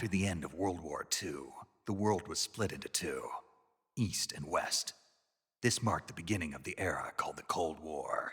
After the end of World War II, the world was split into two, East and West. This marked the beginning of the era called the Cold War.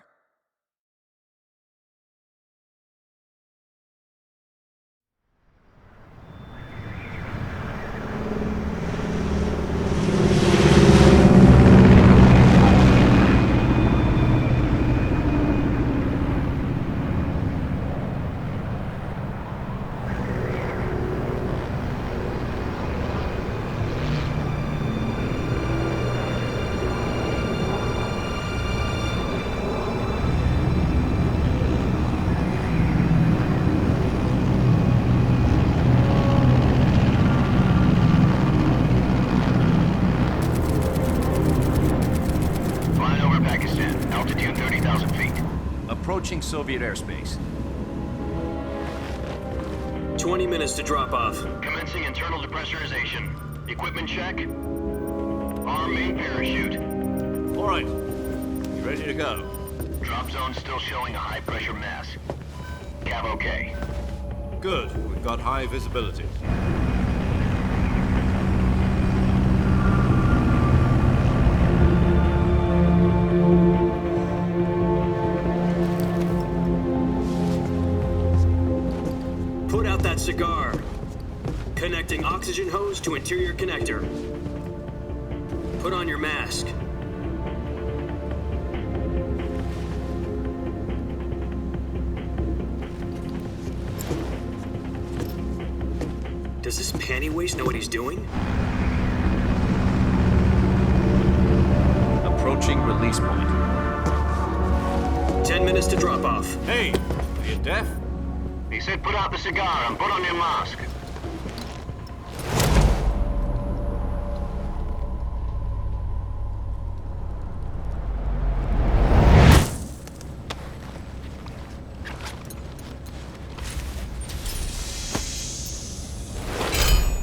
Approaching Soviet airspace. 20 minutes to drop off. Commencing internal depressurization. Equipment check. Arm main parachute. All right. You ready to go? Drop zone still showing a high pressure mass. Cav okay. Good. We've got high visibility. Put out that cigar. Connecting oxygen hose to interior connector. Put on your mask. Does this panty waste know what he's doing? Approaching release point. 10 minutes to drop off. Hey, are you deaf? He said put out the cigar and put on your mask.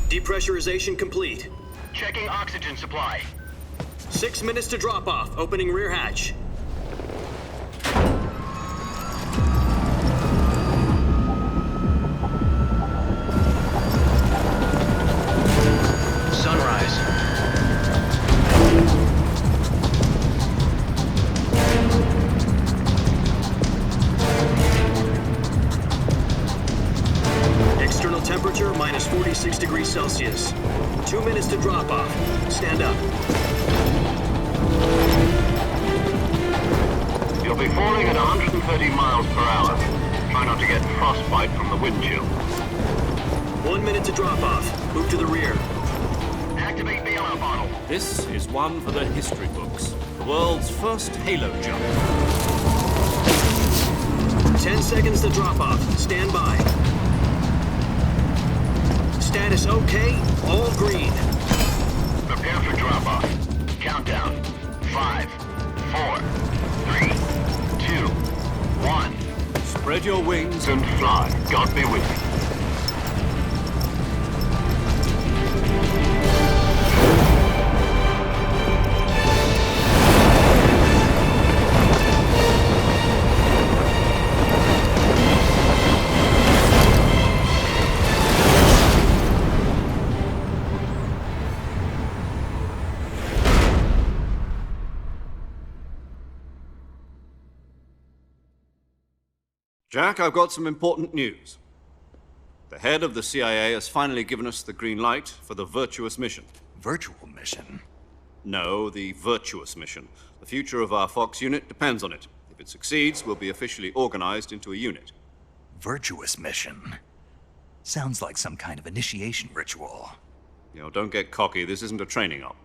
Depressurization complete. Checking oxygen supply. 6 minutes to drop off. Opening rear hatch. Sunrise. External temperature minus 46 degrees Celsius. 2 minutes to drop off. Stand up. You'll be falling at 130 miles per hour. Try not to get frostbite from the wind chill. 1 minute to drop off. Move to the rear. Activate the yellow bottle. This is one for the history books. The world's first halo jump. 10 seconds to drop off. Stand by. Status okay. All green. Prepare for drop off. Countdown. 5, 4, 3, 2, 1. Spread your wings And fly. God be with you. Jack, I've got some important news. The head of the CIA has finally given us the green light for the Virtuous mission. Virtual mission? No, the Virtuous mission. The future of our Fox unit depends on it. If it succeeds, we'll be officially organized into a unit. Virtuous mission? Sounds like some kind of initiation ritual. You know, don't get cocky. This isn't a training op.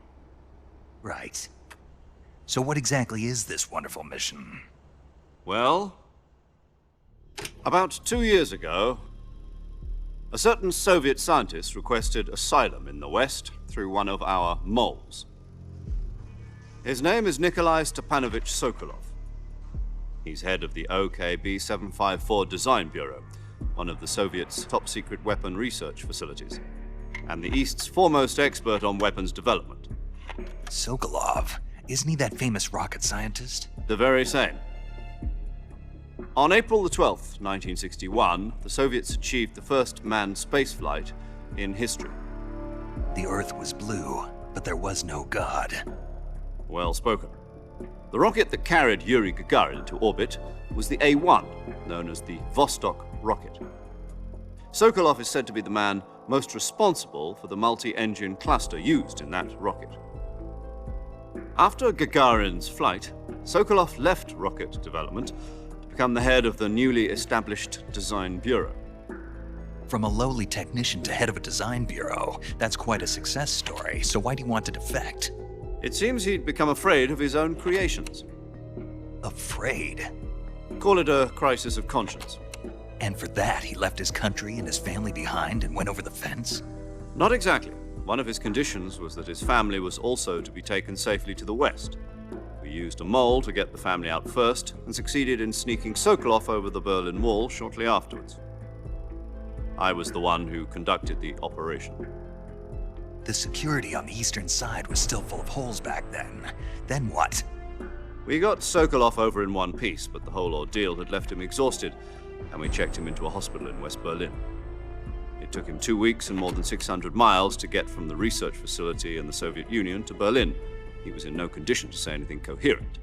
Right. So what exactly is this wonderful mission? Well, about 2 years ago, a certain Soviet scientist requested asylum in the West through one of our moles. His name is Nikolai Stepanovich Sokolov. He's head of the OKB-754 Design Bureau, one of the Soviets' top-secret weapon research facilities, and the East's foremost expert on weapons development. Sokolov? Isn't he that famous rocket scientist? The very same. On April the 12th, 1961, the Soviets achieved the first manned spaceflight in history. The Earth was blue, but there was no God. Well spoken. The rocket that carried Yuri Gagarin into orbit was the A-1, known as the Vostok rocket. Sokolov is said to be the man most responsible for the multi-engine cluster used in that rocket. After Gagarin's flight, Sokolov left rocket development to become the head of the newly established Design Bureau. From a lowly technician to head of a design bureau, that's quite a success story, so why'd he want to defect? It seems he'd become afraid of his own creations. Afraid? Call it a crisis of conscience. And for that, he left his country and his family behind and went over the fence? Not exactly. One of his conditions was that his family was also to be taken safely to the west. We used a mole to get the family out first and succeeded in sneaking Sokolov over the Berlin Wall shortly afterwards. I was the one who conducted the operation. The security on the eastern side was still full of holes back then. Then what? We got Sokolov over in one piece, but the whole ordeal had left him exhausted, and we checked him into a hospital in West Berlin. It took him 2 weeks and more than 600 miles to get from the research facility in the Soviet Union to Berlin. He was in no condition to say anything coherent.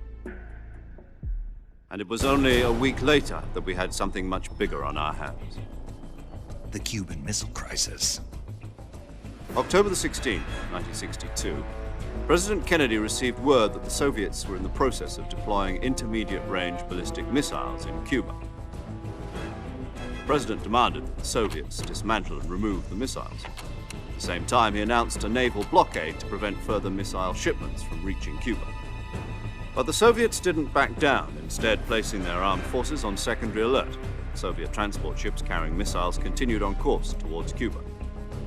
And it was only a week later that we had something much bigger on our hands. The Cuban Missile Crisis. October the 16th, 1962, President Kennedy received word that the Soviets were in the process of deploying intermediate-range ballistic missiles in Cuba. The President demanded that the Soviets dismantle and remove the missiles. At the same time, he announced a naval blockade to prevent further missile shipments from reaching Cuba. But the Soviets didn't back down, instead placing their armed forces on secondary alert. Soviet transport ships carrying missiles continued on course towards Cuba.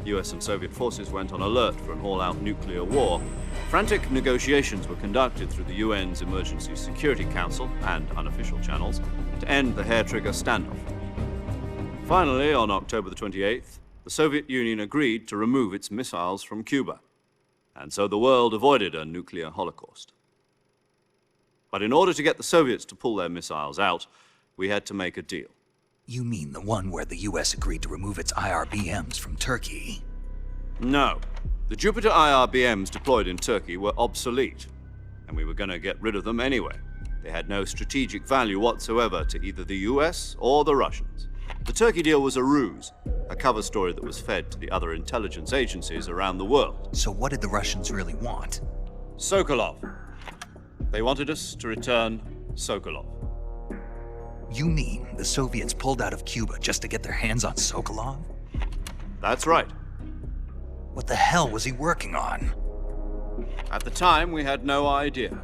US and Soviet forces went on alert for an all-out nuclear war. Frantic negotiations were conducted through the UN's Emergency Security Council and unofficial channels to end the hair-trigger standoff. Finally, on October the 28th, the Soviet Union agreed to remove its missiles from Cuba, and so the world avoided a nuclear holocaust. But in order to get the Soviets to pull their missiles out, we had to make a deal. You mean the one where the US agreed to remove its IRBMs from Turkey? No. The Jupiter IRBMs deployed in Turkey were obsolete, and we were going to get rid of them anyway. They had no strategic value whatsoever to either the US or the Russians. The Turkey deal was a ruse, a cover story that was fed to the other intelligence agencies around the world. So what did the Russians really want? Sokolov. They wanted us to return Sokolov. You mean the Soviets pulled out of Cuba just to get their hands on Sokolov? That's right. What the hell was he working on? At the time, we had no idea.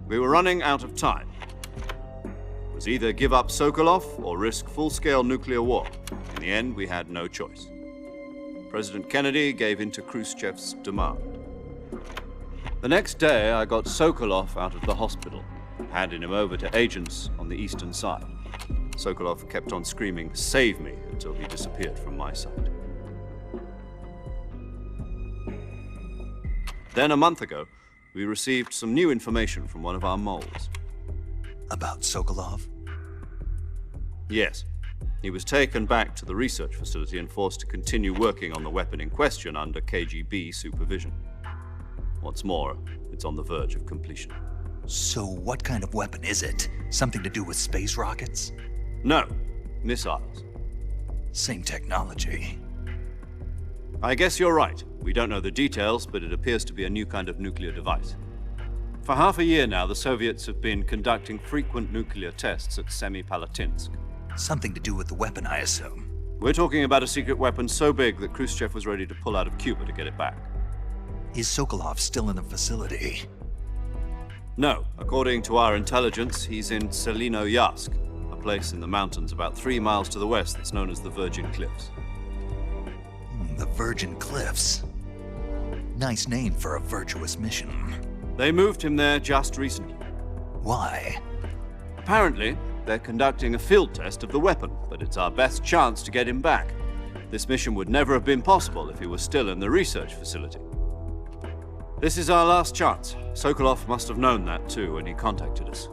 We were running out of time. It was either give up Sokolov or risk full-scale nuclear war. In the end, we had no choice. President Kennedy gave in to Khrushchev's demand. The next day, I got Sokolov out of the hospital, handing him over to agents on the eastern side. Sokolov kept on screaming, "Save me," until he disappeared from my sight. Then, a month ago, we received some new information from one of our moles. About Sokolov? Yes. He was taken back to the research facility and forced to continue working on the weapon in question under KGB supervision. What's more, it's on the verge of completion. So what kind of weapon is it? Something to do with space rockets? No, missiles. Same technology. I guess you're right. We don't know the details, but it appears to be a new kind of nuclear device. For half a year now, the Soviets have been conducting frequent nuclear tests at Semipalatinsk. Something to do with the weapon, I assume. We're talking about a secret weapon so big that Khrushchev was ready to pull out of Cuba to get it back. Is Sokolov still in the facility? No. According to our intelligence, he's in Selinoyarsk, a place in the mountains about 3 miles to the west that's known as the Virgin Cliffs. The Virgin Cliffs. Nice name for a virtuous mission. They moved him there just recently. Why? Apparently, they're conducting a field test of the weapon, but it's our best chance to get him back. This mission would never have been possible if he was still in the research facility. This is our last chance. Sokolov must have known that too when he contacted us.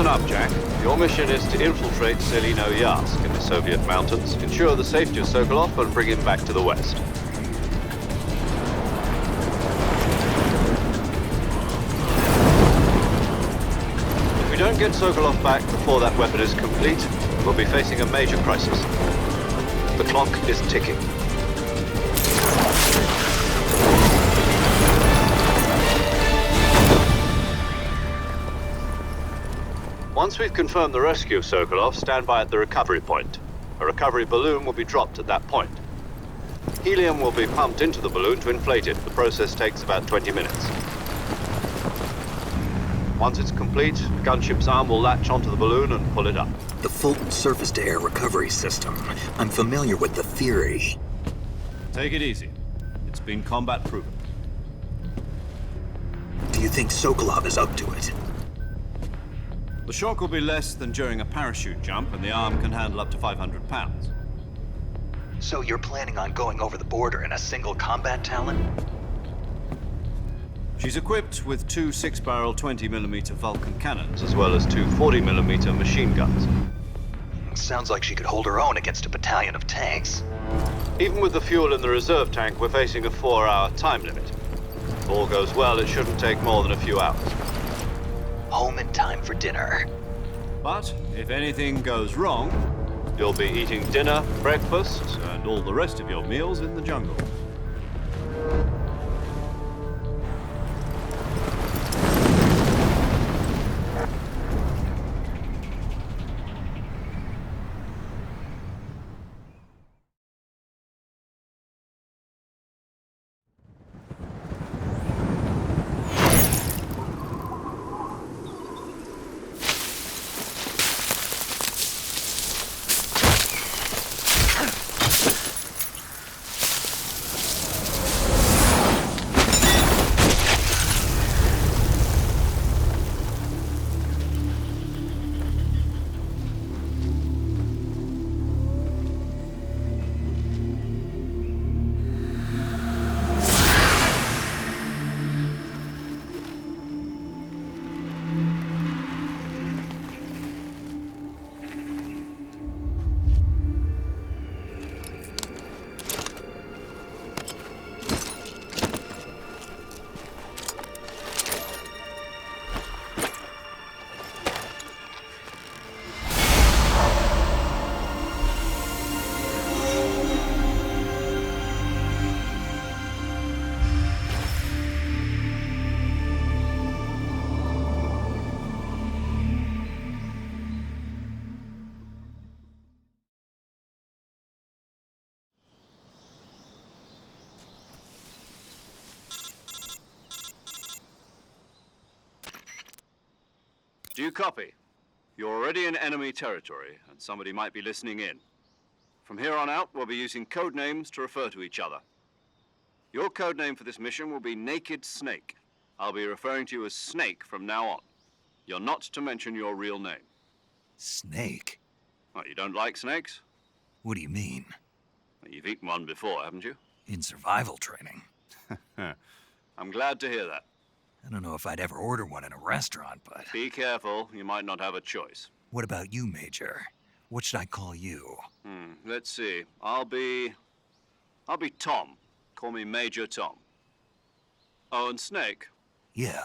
Listen up, Jack. Your mission is to infiltrate Selino Yask in the Soviet mountains, ensure the safety of Sokolov, and bring him back to the West. If we don't get Sokolov back before that weapon is complete, we'll be facing a major crisis. The clock is ticking. Once we've confirmed the rescue of Sokolov, stand by at the recovery point. A recovery balloon will be dropped at that point. Helium will be pumped into the balloon to inflate it. The process takes about 20 minutes. Once it's complete, the gunship's arm will latch onto the balloon and pull it up. The Fulton surface-to-air recovery system. I'm familiar with the theory. Take it easy. It's been combat proven. Do you think Sokolov is up to it? The shock will be less than during a parachute jump, and the arm can handle up to 500 pounds. So you're planning on going over the border in a single combat Talon? She's equipped with two 6-barrel 20mm Vulcan cannons, as well as two 40mm machine guns. Sounds like she could hold her own against a battalion of tanks. Even with the fuel in the reserve tank, we're facing a 4-hour time limit. If all goes well, it shouldn't take more than a few hours. Home in time for dinner. But if anything goes wrong, you'll be eating dinner, breakfast, and all the rest of your meals in the jungle. Do you copy? You're already in enemy territory, and somebody might be listening in. From here on out, we'll be using code names to refer to each other. Your code name for this mission will be Naked Snake. I'll be referring to you as Snake from now on. You're not to mention your real name. Snake? Oh, you don't like snakes? What do you mean? Well, you've eaten one before, haven't you? In survival training. I'm glad to hear that. I don't know if I'd ever order one in a restaurant, but... Be careful, you might not have a choice. What about you, Major? What should I call you? Let's see. I'll be Tom. Call me Major Tom. Oh, and Snake. Yeah,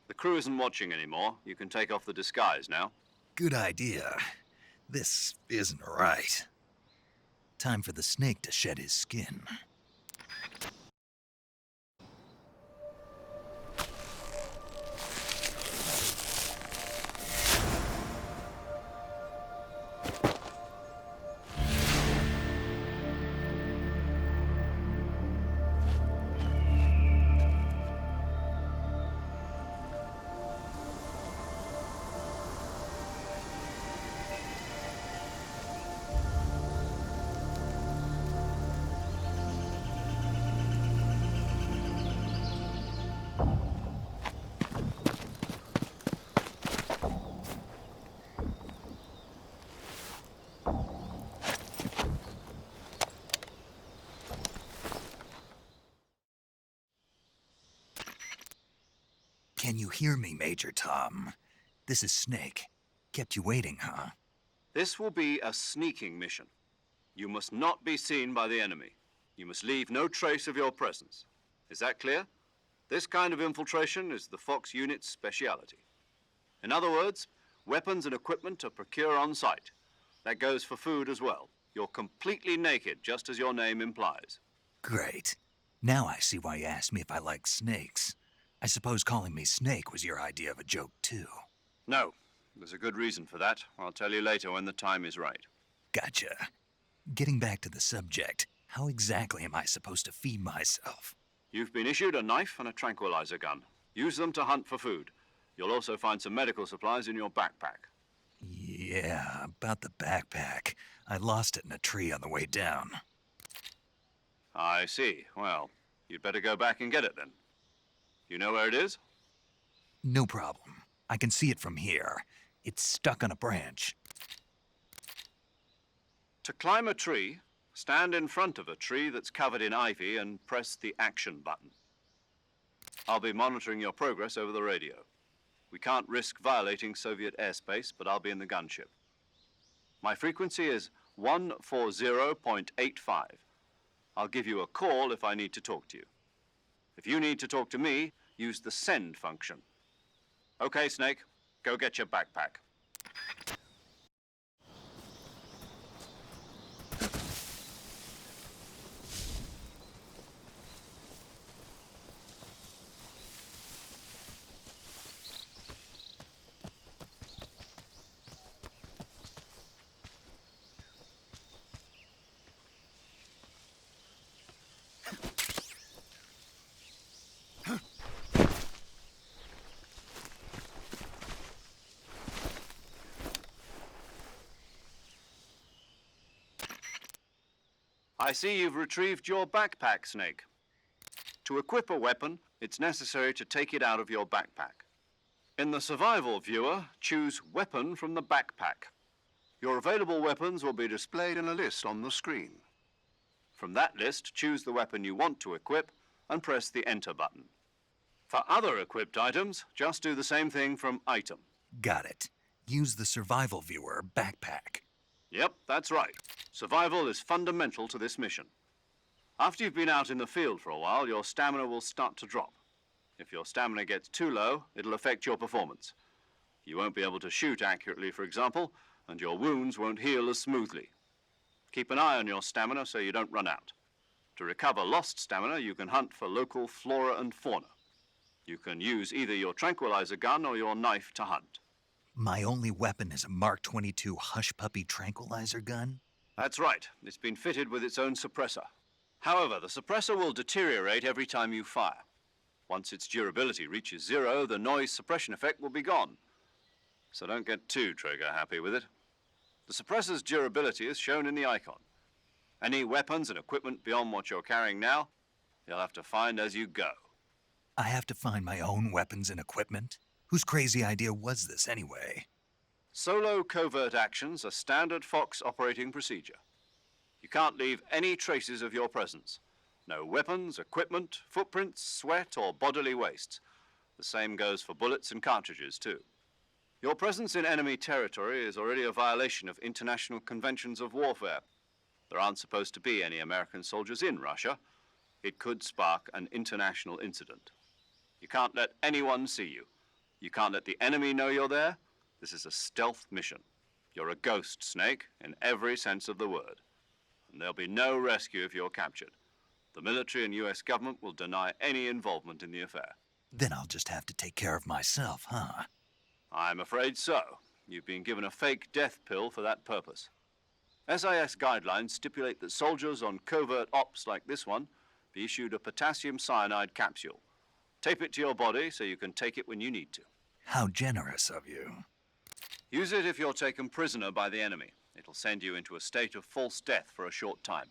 The crew isn't watching anymore. You can take off the disguise now. good idea. This isn't right. Time for the snake to shed his skin. Can you hear me, Major Tom? This is Snake. Kept you waiting, huh? This will be a sneaking mission. You must not be seen by the enemy. You must leave no trace of your presence. Is that clear? This kind of infiltration is the Fox unit's speciality. In other words, weapons and equipment are procured on site. That goes for food as well. You're completely naked, just as your name implies. Great. Now I see why you asked me if I like snakes. I suppose calling me Snake was your idea of a joke, too. No, there's a good reason for that. I'll tell you later when the time is right. Gotcha. Getting back to the subject, how exactly am I supposed to feed myself? You've been issued a knife and a tranquilizer gun. Use them to hunt for food. You'll also find some medical supplies in your backpack. Yeah, about the backpack. I lost it in a tree on the way down. I see. Well, you'd better go back and get it then. You know where it is? No problem. I can see it from here. It's stuck on a branch. To climb a tree, stand in front of a tree that's covered in ivy and press the action button. I'll be monitoring your progress over the radio. We can't risk violating Soviet airspace, but I'll be in the gunship. My frequency is 140.85. I'll give you a call if I need to talk to you. If you need to talk to me, use the send function. Okay, Snake, go get your backpack. I see you've retrieved your backpack, Snake. To equip a weapon, it's necessary to take it out of your backpack. In the survival viewer, choose Weapon from the backpack. Your available weapons will be displayed in a list on the screen. From that list, choose the weapon you want to equip and press the Enter button. For other equipped items, just do the same thing from Item. Got it. Use the survival viewer backpack. Yep, that's right. Survival is fundamental to this mission. After you've been out in the field for a while, your stamina will start to drop. If your stamina gets too low, it'll affect your performance. You won't be able to shoot accurately, for example, and your wounds won't heal as smoothly. Keep an eye on your stamina so you don't run out. To recover lost stamina, you can hunt for local flora and fauna. You can use either your tranquilizer gun or your knife to hunt. My only weapon is a Mark 22 Hush Puppy tranquilizer gun? That's right. It's been fitted with its own suppressor. However, the suppressor will deteriorate every time you fire. Once its durability reaches 0, the noise suppression effect will be gone. So don't get too trigger-happy with it. The suppressor's durability is shown in the icon. Any weapons and equipment beyond what you're carrying now, you'll have to find as you go. I have to find my own weapons and equipment? Whose crazy idea was this, anyway? Solo covert actions are standard Fox operating procedure. You can't leave any traces of your presence. No weapons, equipment, footprints, sweat, or bodily waste. The same goes for bullets and cartridges, too. Your presence in enemy territory is already a violation of international conventions of warfare. There aren't supposed to be any American soldiers in Russia. It could spark an international incident. You can't let anyone see you. You can't let the enemy know you're there. This is a stealth mission. You're a ghost, Snake, in every sense of the word. And there'll be no rescue if you're captured. The military and US government will deny any involvement in the affair. Then I'll just have to take care of myself, huh? I'm afraid so. You've been given a fake death pill for that purpose. SIS guidelines stipulate that soldiers on covert ops like this one be issued a potassium cyanide capsule. Tape it to your body so you can take it when you need to. How generous of you. Use it if you're taken prisoner by the enemy. It'll send you into a state of false death for a short time.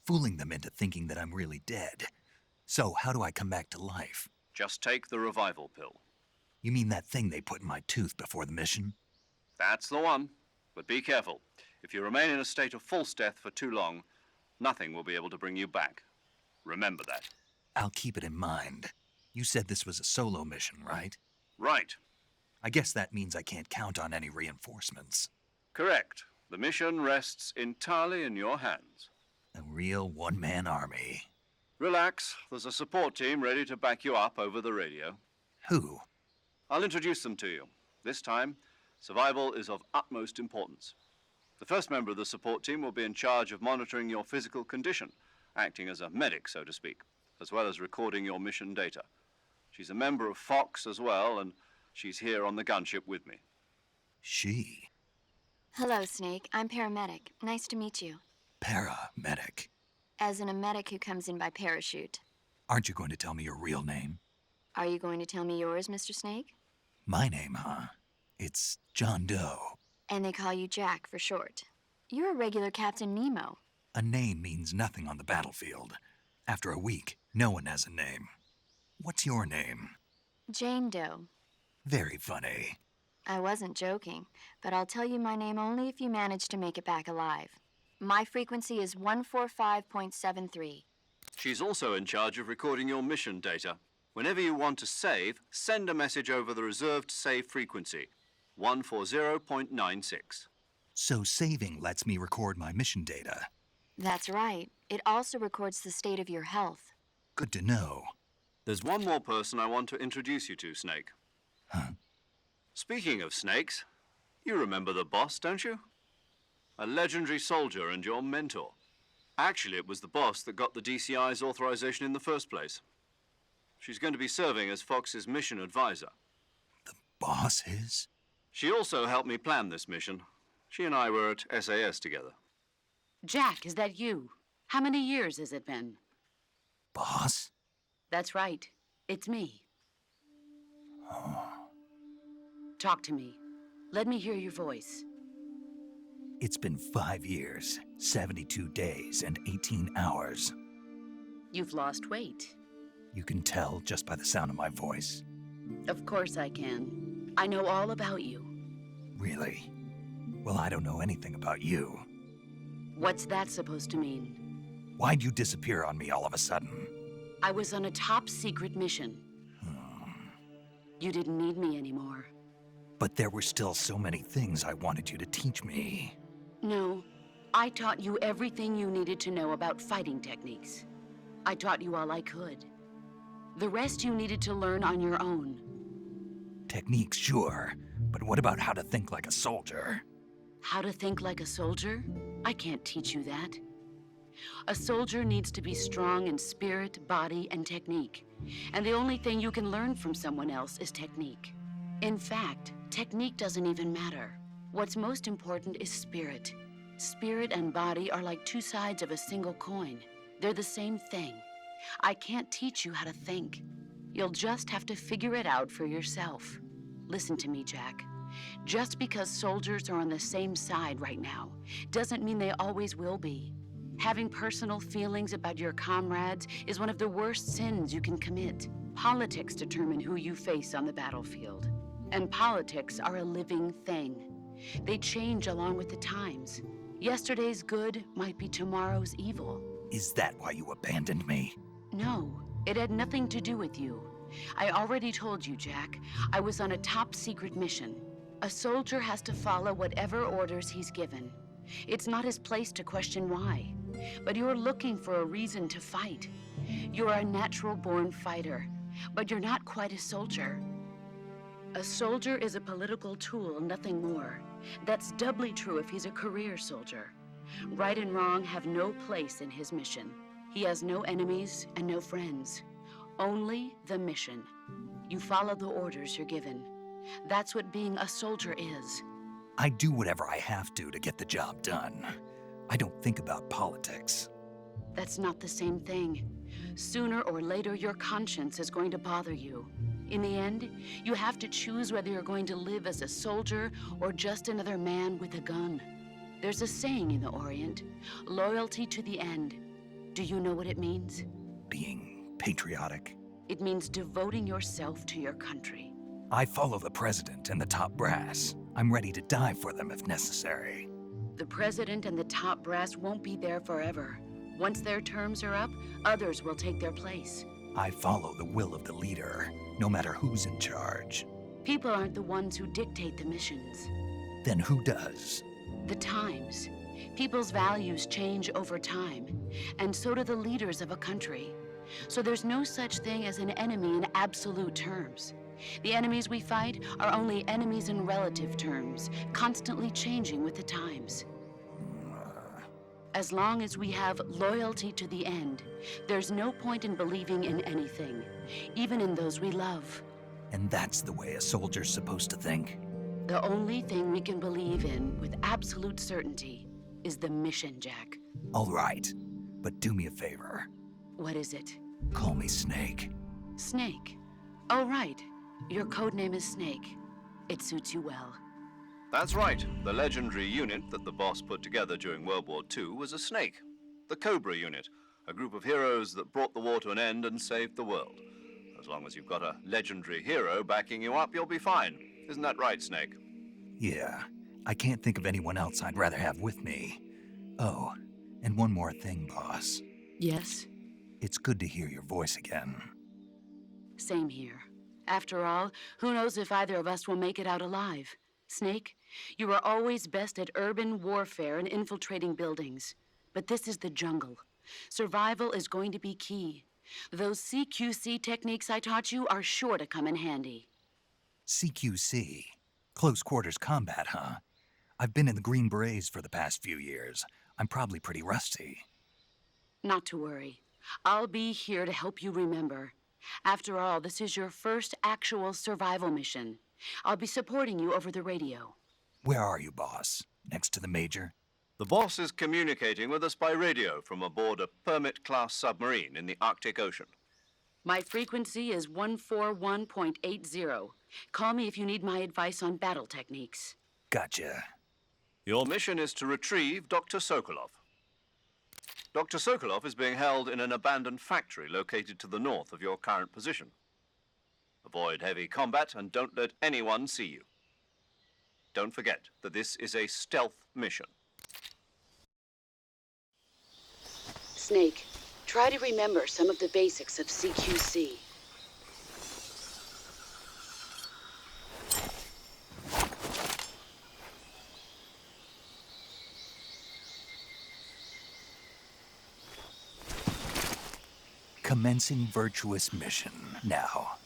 Fooling them into thinking that I'm really dead. So, how do I come back to life? Just take the revival pill. You mean that thing they put in my tooth before the mission? That's the one. But be careful. If you remain in a state of false death for too long, nothing will be able to bring you back. Remember that. I'll keep it in mind. You said this was a solo mission, right? Right. I guess that means I can't count on any reinforcements. Correct. The mission rests entirely in your hands. A real one-man army. Relax. There's a support team ready to back you up over the radio. Who? I'll introduce them to you. This time, survival is of utmost importance. The first member of the support team will be in charge of monitoring your physical condition, acting as a medic, so to speak, as well as recording your mission data. She's a member of Fox as well, and she's here on the gunship with me. She. Hello, Snake. I'm paramedic. Nice to meet you. Paramedic. As in a medic who comes in by parachute. Aren't you going to tell me your real name? Are you going to tell me yours, Mr. Snake? My name, huh? It's John Doe. And they call you Jack for short. You're a regular Captain Nemo. A name means nothing on the battlefield. After a week, no one has a name. What's your name? Jane Doe. Very funny. I wasn't joking, but I'll tell you my name only if you manage to make it back alive. My frequency is 145.73. She's also in charge of recording your mission data. Whenever you want to save, send a message over the reserved save frequency, 140.96. So saving lets me record my mission data. That's right. It also records the state of your health. Good to know. There's one more person I want to introduce you to, Snake. Huh? Speaking of snakes, you remember the boss, don't you? A legendary soldier and your mentor. Actually, it was the boss that got the DCI's authorization in the first place. She's going to be serving as Fox's mission advisor. The boss is? She also helped me plan this mission. She and I were at SAS together. Jack, is that you? How many years has it been? Boss? That's right. It's me. Talk to me. Let me hear your voice. It's been 5 years, 72 days, and 18 hours. You've lost weight. You can tell just by the sound of my voice. Of course I can. I know all about you. Really? Well, I don't know anything about you. What's that supposed to mean? Why'd you disappear on me all of a sudden? I was on a top secret mission. You didn't need me anymore. But there were still so many things I wanted you to teach me. No, I taught you everything you needed to know about fighting techniques. I taught you all I could. The rest you needed to learn on your own. Techniques, sure. But what about how to think like a soldier? How to think like a soldier? I can't teach you that. A soldier needs to be strong in spirit, body, and technique. And the only thing you can learn from someone else is technique. In fact, technique doesn't even matter. What's most important is spirit. Spirit and body are like two sides of a single coin. They're the same thing. I can't teach you how to think. You'll just have to figure it out for yourself. Listen to me, Jack. Just because soldiers are on the same side right now doesn't mean they always will be. Having personal feelings about your comrades is one of the worst sins you can commit. Politics determine who you face on the battlefield. And politics are a living thing. They change along with the times. Yesterday's good might be tomorrow's evil. Is that why you abandoned me? No, it had nothing to do with you. I already told you, Jack. I was on a top secret mission. A soldier has to follow whatever orders he's given. It's not his place to question why. But you're looking for a reason to fight. You're a natural-born fighter, but you're not quite a soldier. A soldier is a political tool, nothing more. That's doubly true if he's a career soldier. Right and wrong have no place in his mission. He has no enemies and no friends. Only the mission. You follow the orders you're given. That's what being a soldier is. I do whatever I have to get the job done. I don't think about politics. That's not the same thing. Sooner or later, your conscience is going to bother you. In the end, you have to choose whether you're going to live as a soldier or just another man with a gun. There's a saying in the Orient, loyalty to the end. Do you know what it means? Being patriotic. It means devoting yourself to your country. I follow the president and the top brass. I'm ready to die for them if necessary. The president and the top brass won't be there forever. Once their terms are up, others will take their place. I follow the will of the leader, no matter who's in charge. People aren't the ones who dictate the missions. Then who does? The times. People's values change over time, and so do the leaders of a country. So there's no such thing as an enemy in absolute terms. The enemies we fight are only enemies in relative terms, constantly changing with the times. As long as we have loyalty to the end, there's no point in believing in anything, even in those we love. And that's the way a soldier's supposed to think? The only thing we can believe in with absolute certainty is the mission, Jack. All right, but do me a favor. What is it? Call me Snake. Snake. Oh, right. Your code name is Snake. It suits you well. That's right. The legendary unit that the boss put together during World War II was a snake. The Cobra unit, a group of heroes that brought the war to an end and saved the world. As long as you've got a legendary hero backing you up, you'll be fine. Isn't that right, Snake? Yeah, I can't think of anyone else I'd rather have with me. Oh, and one more thing, boss. Yes? It's good to hear your voice again. Same here. After all, who knows if either of us will make it out alive? Snake, you were always best at urban warfare and infiltrating buildings. But this is the jungle. Survival is going to be key. Those CQC techniques I taught you are sure to come in handy. CQC? Close quarters combat, huh? I've been in the Green Berets for the past few years. I'm probably pretty rusty. Not to worry. I'll be here to help you remember. After all, this is your first actual survival mission. I'll be supporting you over the radio. Where are you, boss? Next to the Major? The boss is communicating with us by radio from aboard a Permit-class submarine in the Arctic Ocean. My frequency is 141.80. Call me if you need my advice on battle techniques. Gotcha. Your mission is to retrieve Dr. Sokolov. Dr. Sokolov is being held in an abandoned factory located to the north of your current position. Avoid heavy combat and don't let anyone see you. Don't forget that this is a stealth mission. Snake, try to remember some of the basics of CQC. Commencing virtuous mission now.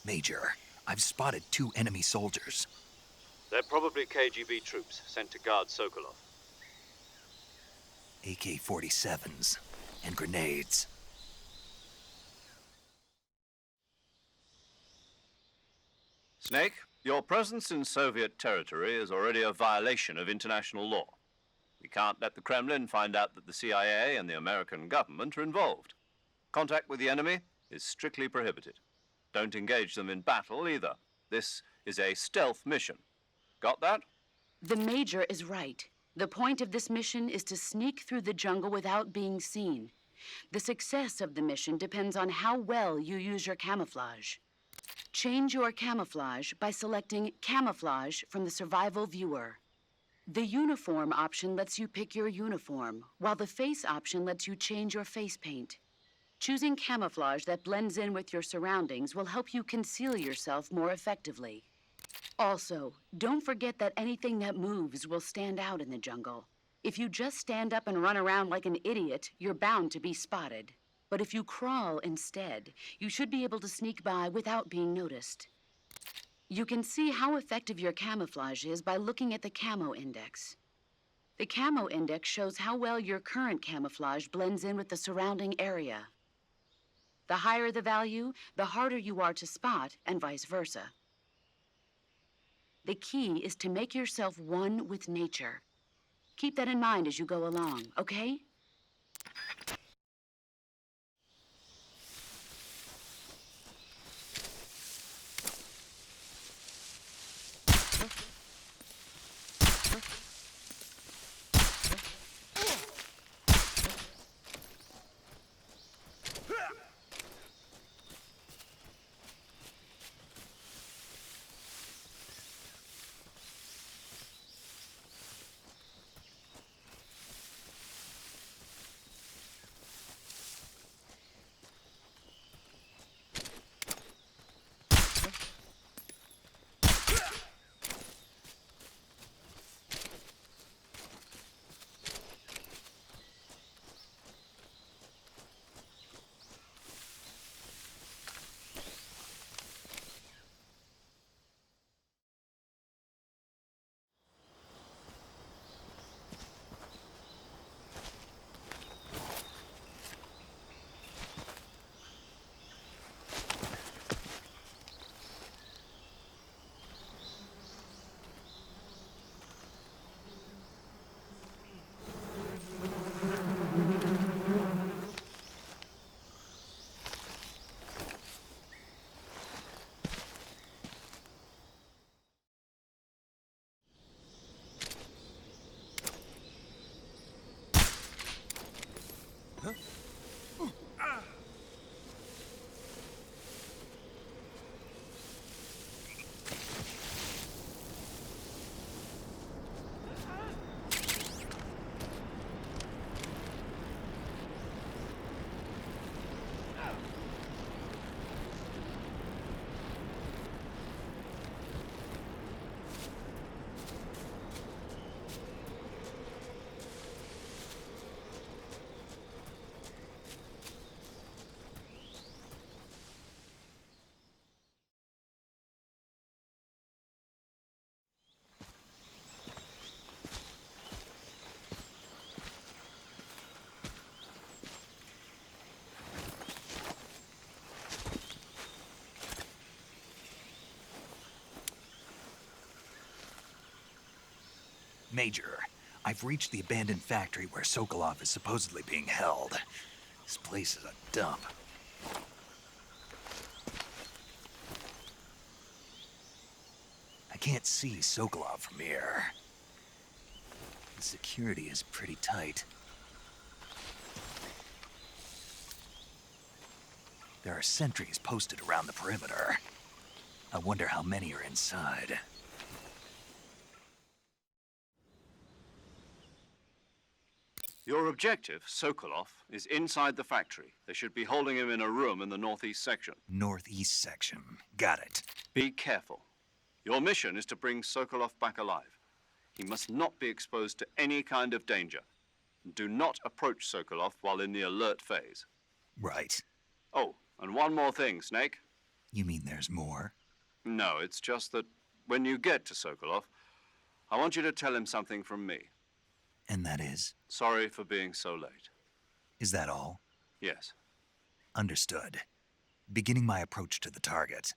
Major, I've spotted 2 enemy soldiers. They're probably KGB troops sent to guard Sokolov. AK-47s and grenades. Snake, your presence in Soviet territory is already a violation of international law. We can't let the Kremlin find out that the CIA and the American government are involved. Contact with the enemy is strictly prohibited. Don't engage them in battle either. This is a stealth mission. Got that? The Major is right. The point of this mission is to sneak through the jungle without being seen. The success of the mission depends on how well you use your camouflage. Change your camouflage by selecting Camouflage from the Survival Viewer. The Uniform option lets you pick your uniform, while the Face option lets you change your face paint. Choosing camouflage that blends in with your surroundings will help you conceal yourself more effectively. Also, don't forget that anything that moves will stand out in the jungle. If you just stand up and run around like an idiot, you're bound to be spotted. But if you crawl instead, you should be able to sneak by without being noticed. You can see how effective your camouflage is by looking at the Camo Index. The Camo Index shows how well your current camouflage blends in with the surrounding area. The higher the value, the harder you are to spot, and vice versa. The key is to make yourself one with nature. Keep that in mind as you go along, okay? Major, I've reached the abandoned factory where Sokolov is supposedly being held. This place is a dump. I can't see Sokolov from here. The security is pretty tight. There are sentries posted around the perimeter. I wonder how many are inside. Your objective, Sokolov, is inside the factory. They should be holding him in a room in the northeast section. Northeast section. Got it. Be careful. Your mission is to bring Sokolov back alive. He must not be exposed to any kind of danger. Do not approach Sokolov while in the alert phase. Right. Oh, and one more thing, Snake. You mean there's more? No, it's just that when you get to Sokolov, I want you to tell him something from me. And that is? Sorry for being so late. Is that all? Yes. Understood. Beginning my approach to the target.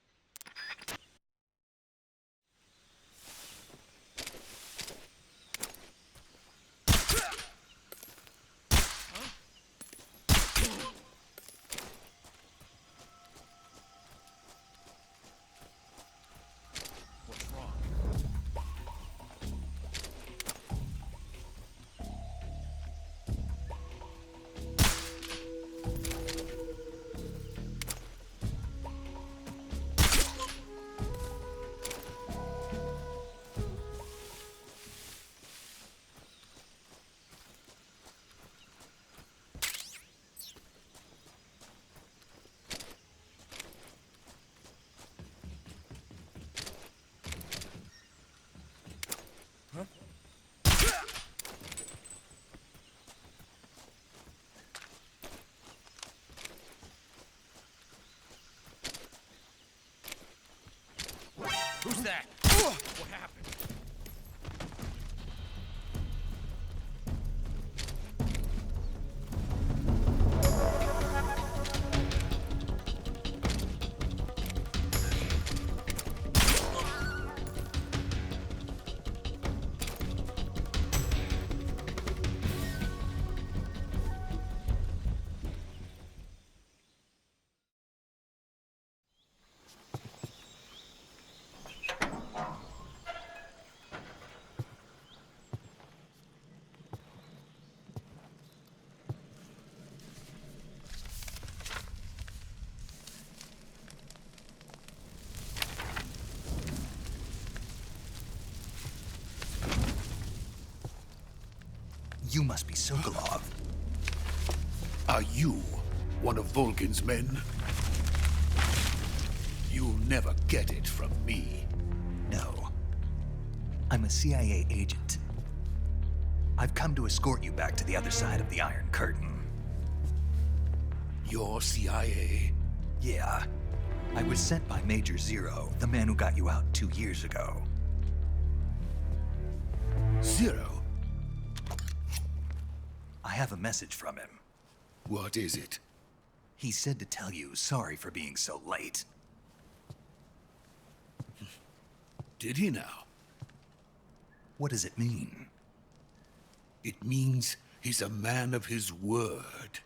that? What happened? You must be Sokolov. Are you one of Volgin's men? You'll never get it from me. No. I'm a CIA agent. I've come to escort you back to the other side of the Iron Curtain. You're CIA? Yeah. I was sent by Major Zero, the man who got you out 2 years ago. Zero? I have a message from him. What is it? He said to tell you sorry for being so late. Did he now? What does it mean? It means he's a man of his word.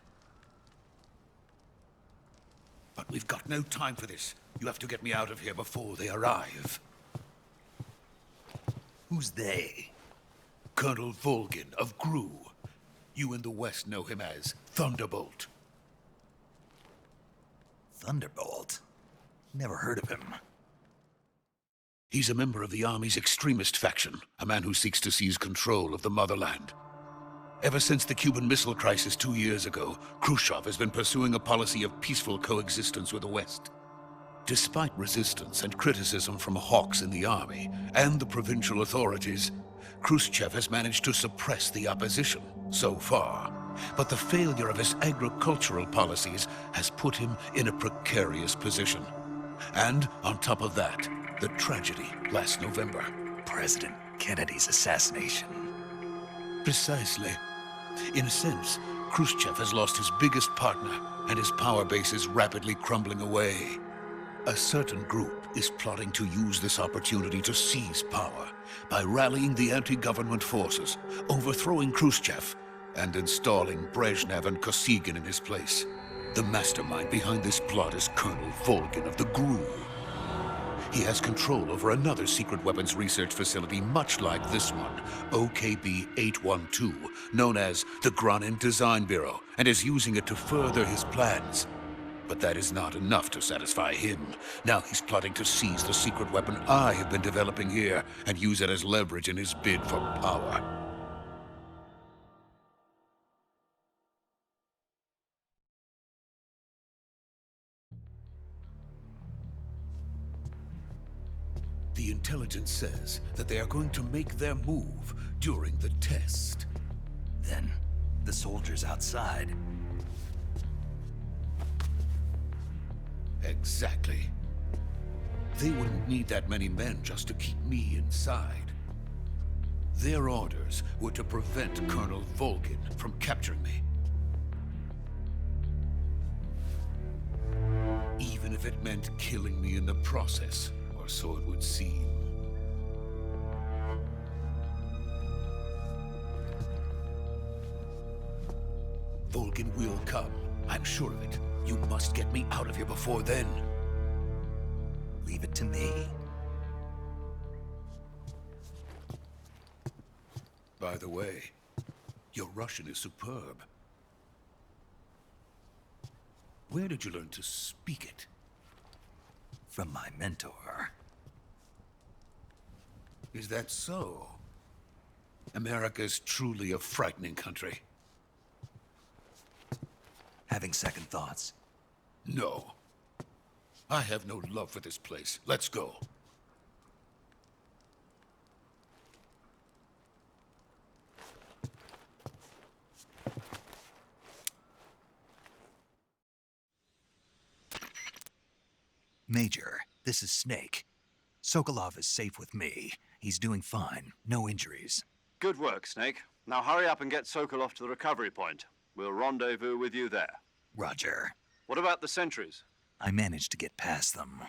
But we've got no time for this. You have to get me out of here before they arrive. Who's they? Colonel Volgin of GRU. You in the West know him as Thunderbolt. Thunderbolt? Never heard of him. He's a member of the Army's extremist faction, a man who seeks to seize control of the motherland. Ever since the Cuban Missile Crisis 2 years ago, Khrushchev has been pursuing a policy of peaceful coexistence with the West. Despite resistance and criticism from hawks in the army and the provincial authorities, Khrushchev has managed to suppress the opposition so far. But the failure of his agricultural policies has put him in a precarious position. And on top of that, the tragedy last November. President Kennedy's assassination. Precisely. In a sense, Khrushchev has lost his biggest partner, and his power base is rapidly crumbling away. A certain group is plotting to use this opportunity to seize power by rallying the anti-government forces, overthrowing Khrushchev, and installing Brezhnev and Kosygin in his place. The mastermind behind this plot is Colonel Volgin of the GRU. He has control over another secret weapons research facility much like this one, OKB-812, known as the Granin Design Bureau, and is using it to further his plans. But that is not enough to satisfy him. Now he's plotting to seize the secret weapon I have been developing here and use it as leverage in his bid for power. The intelligence says that they are going to make their move during the test. Then, the soldiers outside. Exactly. They wouldn't need that many men just to keep me inside. Their orders were to prevent Colonel Volgin from capturing me. Even if it meant killing me in the process, or so it would seem. Volgin will come. I'm sure of it. You must get me out of here before then. Leave it to me. By the way, your Russian is superb. Where did you learn to speak it? From my mentor. Is that so? America is truly a frightening country. Having second thoughts? No. I have no love for this place. Let's go. Major, this is Snake. Sokolov is safe with me. He's doing fine. No injuries. Good work, Snake. Now hurry up and get Sokolov to the recovery point. We'll rendezvous with you there. Roger. What about the sentries? I managed to get past them.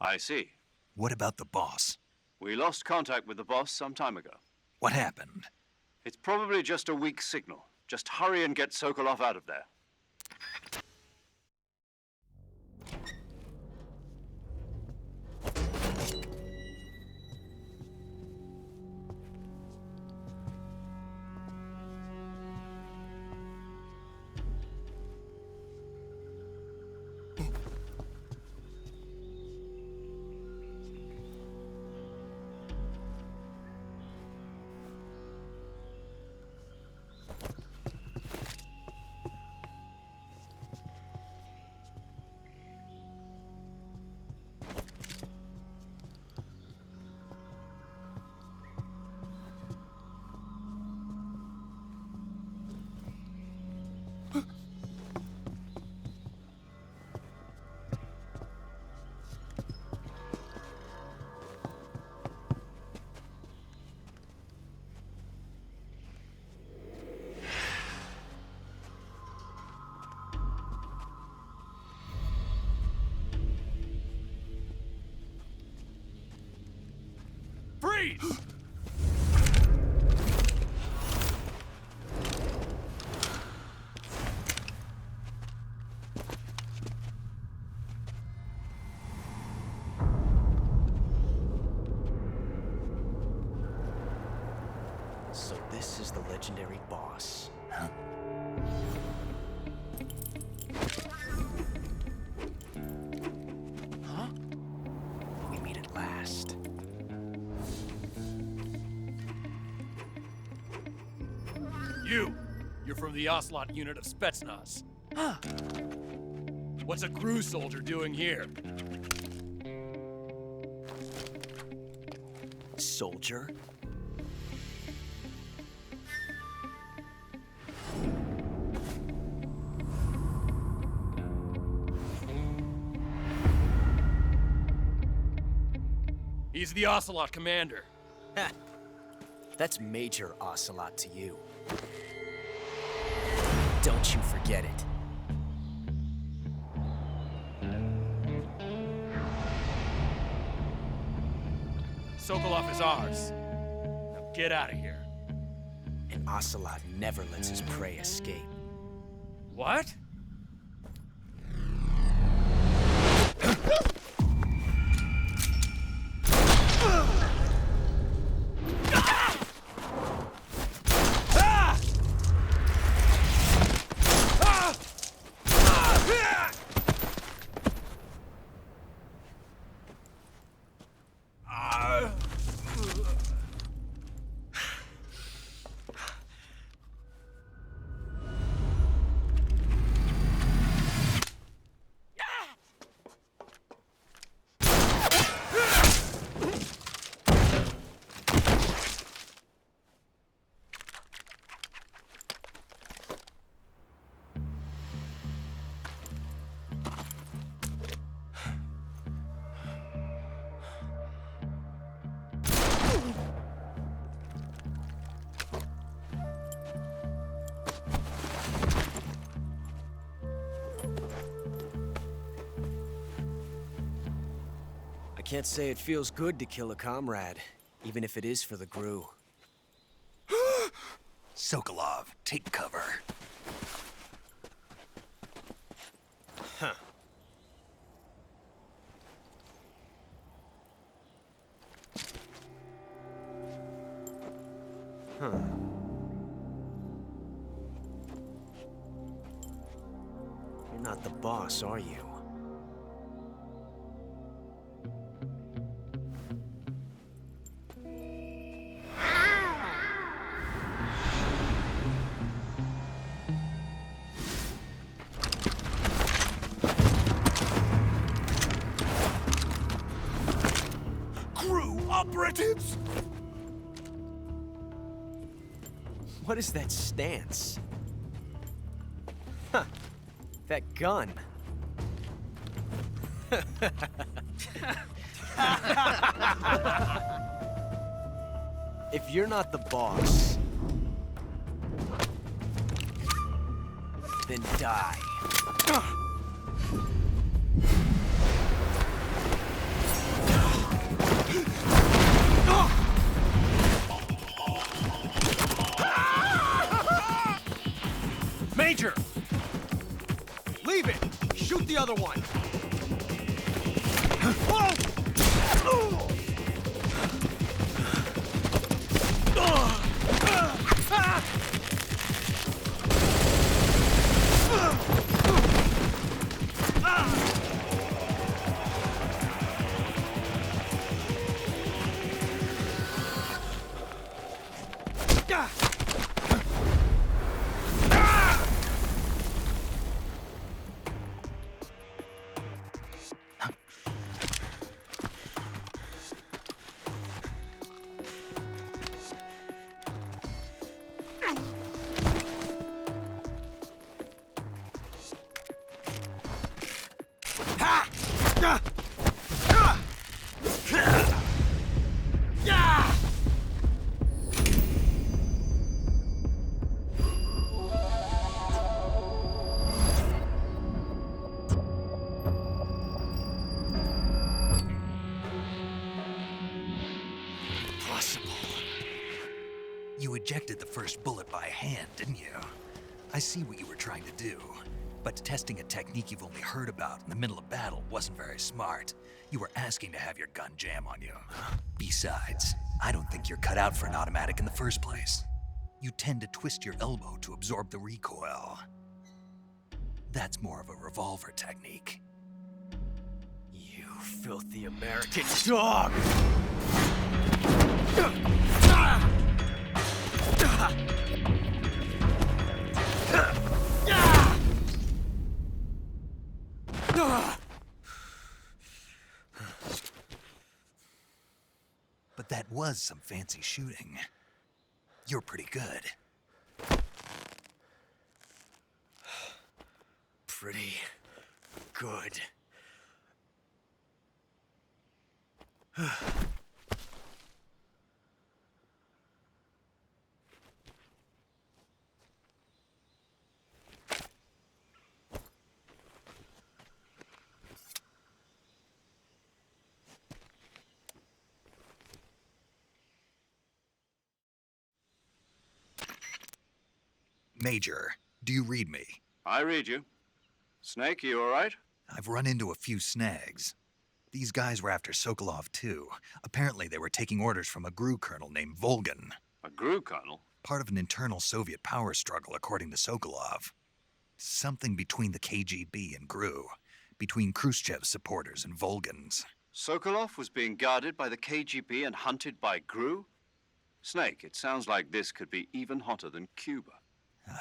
I see. What about the boss? We lost contact with the boss some time ago. What happened? It's probably just a weak signal. Just hurry and get Sokolov out of there. Freeze! So this is the legendary boss. Huh? Huh? We meet at last. You're from the Ocelot unit of Spetsnaz. What's a crew soldier doing here? Soldier? He's the Ocelot commander. Ha! That's Major Ocelot to you. Don't you forget it. Sokolov is ours. Now get out of here. And Ocelot never lets his prey escape. What? I can't say it feels good to kill a comrade, even if it is for the GRU. Sokolov, take cover. Huh. Huh. You're not the boss, are you? GRU operatives! What is that stance? Huh. That gun. If you're not the boss, then die. Major! Leave it! Shoot the other one! You ejected the first bullet by hand, didn't you? I see what you were trying to do. But testing a technique you've only heard about in the middle of battle wasn't very smart. You were asking to have your gun jam on you. Besides, I don't think you're cut out for an automatic in the first place. You tend to twist your elbow to absorb the recoil. That's more of a revolver technique. You filthy American dog! But that was some fancy shooting. You're pretty good. Pretty good. Major, do you read me? I read you. Snake, you all right? I've run into a few snags. These guys were after Sokolov too. Apparently they were taking orders from a GRU colonel named Volgin. A GRU colonel? Part of an internal Soviet power struggle, according to Sokolov. Something between the KGB and GRU. Between Khrushchev's supporters and Volgin's. Sokolov was being guarded by the KGB and hunted by GRU? Snake, it sounds like this could be even hotter than Cuba.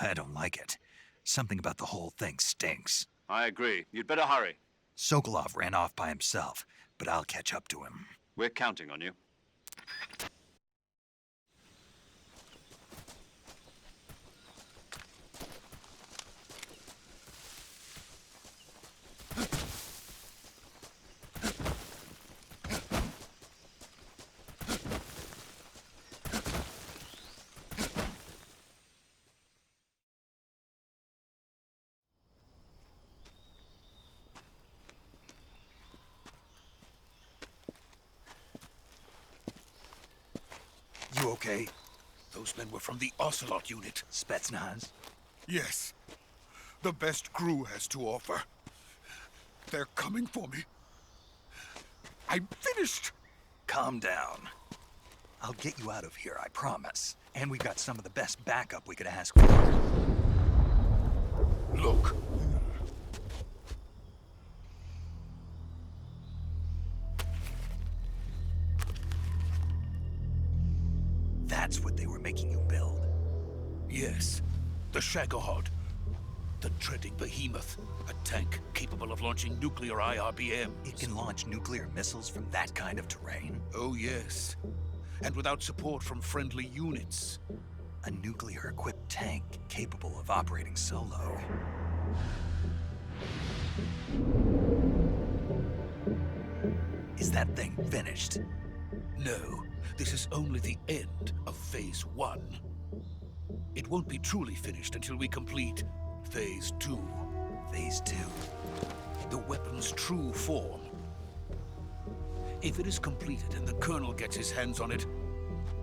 I don't like it. Something about the whole thing stinks. I agree. You'd better hurry. Sokolov ran off by himself, but I'll catch up to him. We're counting on you. You okay? Those men were from the Ocelot unit. Spetsnaz? Yes. The best GRU has to offer. They're coming for me. I'm finished. Calm down. I'll get you out of here, I promise. And we've got some of the best backup we could ask for. Look. That's what they were making you build? Yes. The Shagohod. The treading behemoth. A tank capable of launching nuclear IRBMs. It can launch nuclear missiles from that kind of terrain? Oh, yes. And without support from friendly units. A nuclear-equipped tank capable of operating solo. Is that thing finished? No, this is only the end of Phase 1. It won't be truly finished until we complete Phase 2. Phase 2. The weapon's true form. If it is completed and the Colonel gets his hands on it,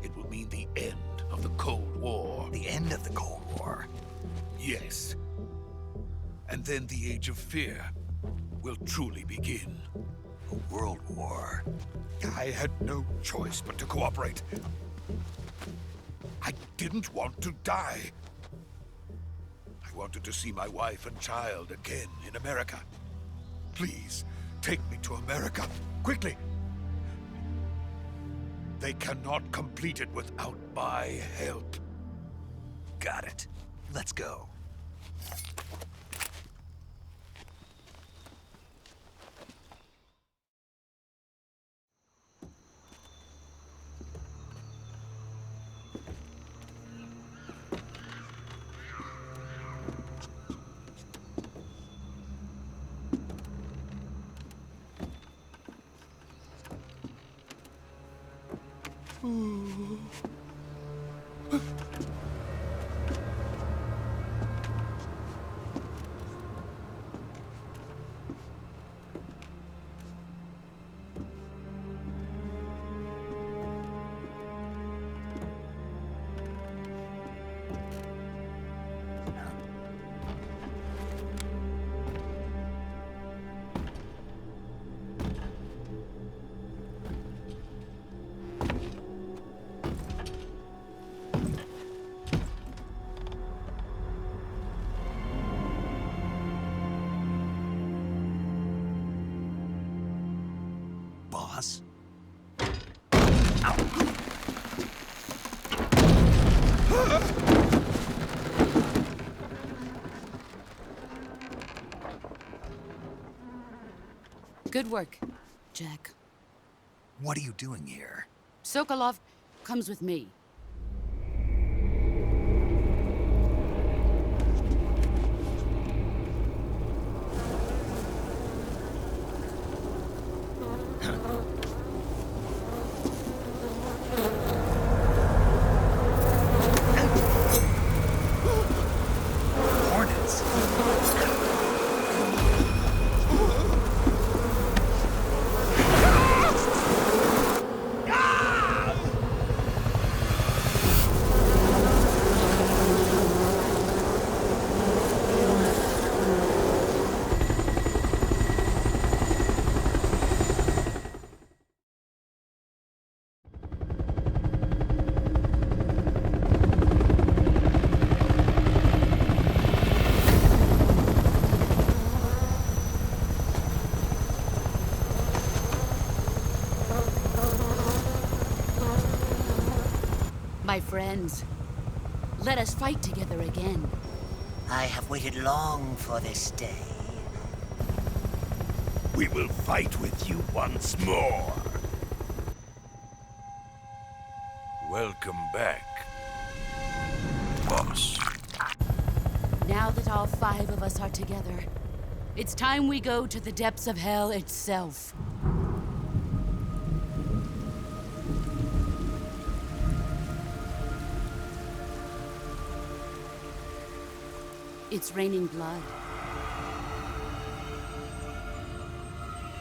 it will mean the end of the Cold War. The end of the Cold War? Yes. And then the Age of Fear will truly begin. A world war. I had no choice but to cooperate. I didn't want to die. I wanted to see my wife and child again in America. Please, take me to America, quickly. They cannot complete it without my help. Got it. Let's go. Boss? Good work, Jack. What are you doing here? Sokolov comes with me. Hornets? My friends, let us fight together again. I have waited long for this day. We will fight with you once more. Welcome back, boss. Now that all 5 of us are together, it's time we go to the depths of hell itself. It's raining blood.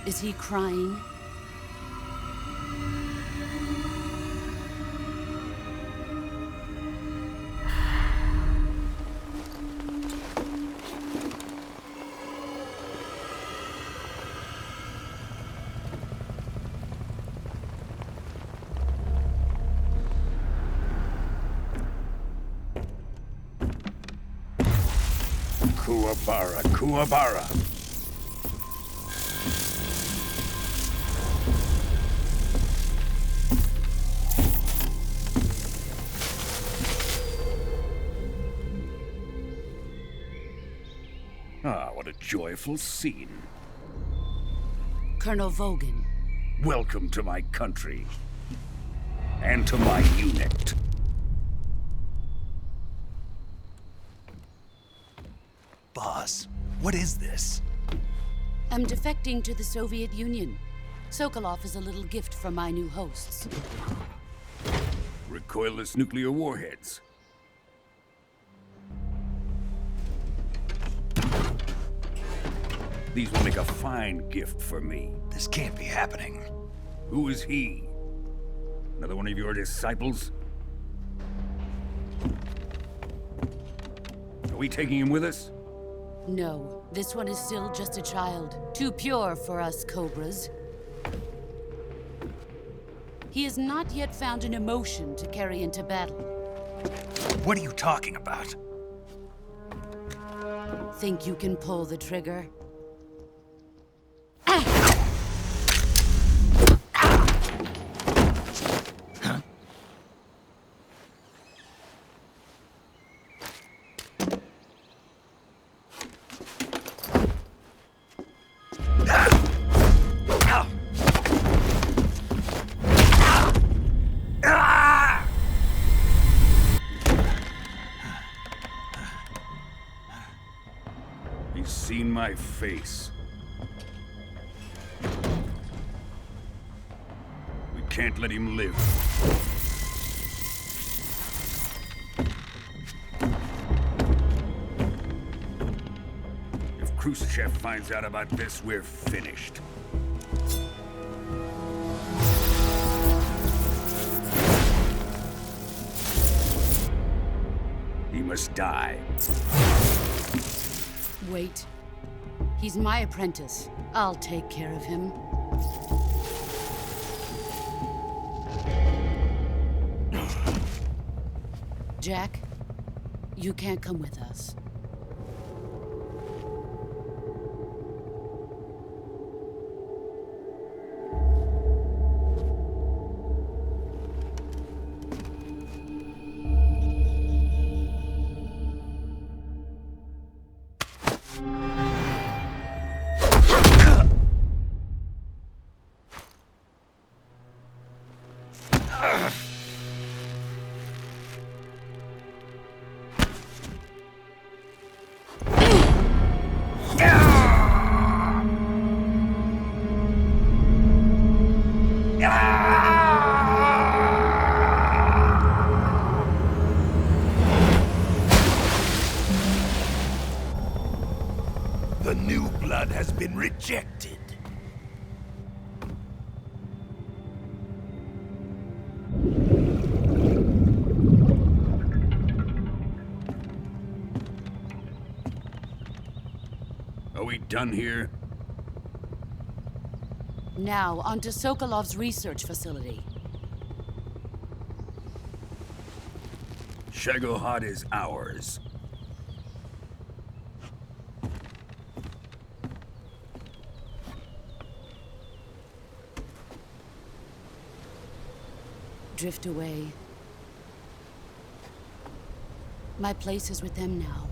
Is he crying? Kuwabara, Kuwabara. Ah, what a joyful scene. Colonel Vogan. Welcome to my country. And to my unit. Boss, what is this? I'm defecting to the Soviet Union. Sokolov is a little gift from my new hosts. Recoilless nuclear warheads. These will make a fine gift for me. This can't be happening. Who is he? Another one of your disciples? Are we taking him with us? No, this one is still just a child. Too pure for us Cobras. He has not yet found an emotion to carry into battle. What are you talking about? Think you can pull the trigger? He's seen my face. We can't let him live. If Khrushchev finds out about this, we're finished. He must die. Wait. He's my apprentice. I'll take care of him. Jack, you can't come with us. The new blood has been rejected. Are we done here? Now, onto Sokolov's research facility. Shagohod is ours. Drift away. My place is with them now.